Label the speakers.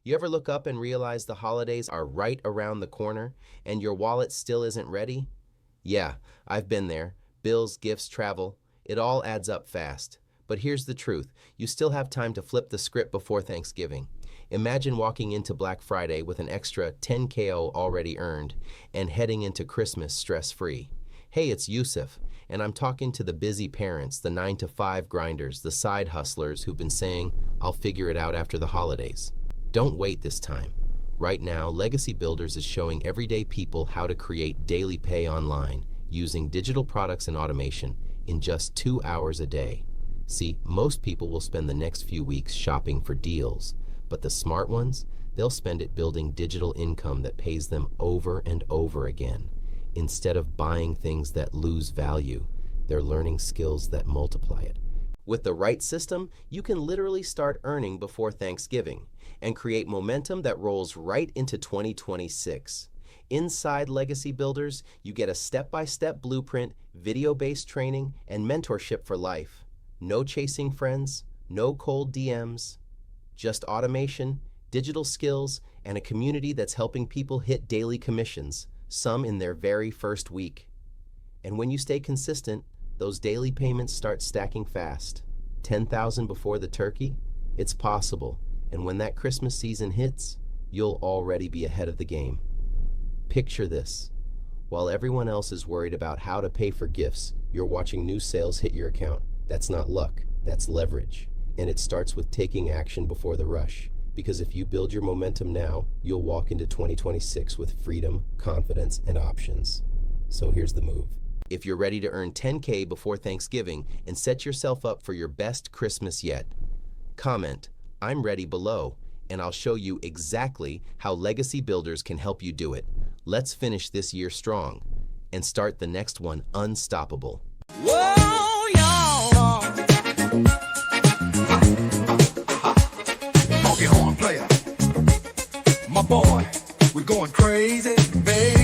Speaker 1: You ever look up and realize the holidays are right around the corner and your wallet still isn't ready? Yeah, I've been there. Bills, gifts, travel, it all adds up fast. But here's the truth, you still have time to flip the script before Thanksgiving. Imagine walking into Black Friday with an extra 10K already earned and heading into Christmas stress-free. Hey, it's Yusef, and I'm talking to the busy parents, the 9-to-5 grinders, the side hustlers who've been saying, I'll figure it out after the holidays. Don't wait this time. Right now, Legacy Builders is showing everyday people how to create daily pay online using digital products and automation in just 2 hours a day. See, most people will spend the next few weeks shopping for deals, but the smart ones, they'll spend it building digital income that pays them over and over again. Instead of buying things that lose value, they're learning skills that multiply it. With the right system, you can literally start earning before Thanksgiving and create momentum that rolls right into 2026. Inside Legacy Builders, you get a step-by-step blueprint, video-based training, and mentorship for life. No chasing friends, no cold DMs, just automation, digital skills, and a community that's helping people hit daily commissions, some in their very first week. And when you stay consistent, those daily payments start stacking fast. 10,000 before the turkey? It's possible. And when that Christmas season hits, you'll already be ahead of the game. Picture this. While everyone else is worried about how to pay for gifts, you're watching new sales hit your account. That's not luck, that's leverage. And it starts with taking action before the rush. Because if you build your momentum now, you'll walk into 2026 with freedom, confidence, and options. So here's the move. If you're ready to earn 10K before Thanksgiving and set yourself up for your best Christmas yet, comment, I'm ready below, and I'll show you exactly how Legacy Builders can help you do it. Let's finish this year strong and start the next one unstoppable.
Speaker 2: Whoa, y'all. Honky horn player, my boy, we're going crazy, baby.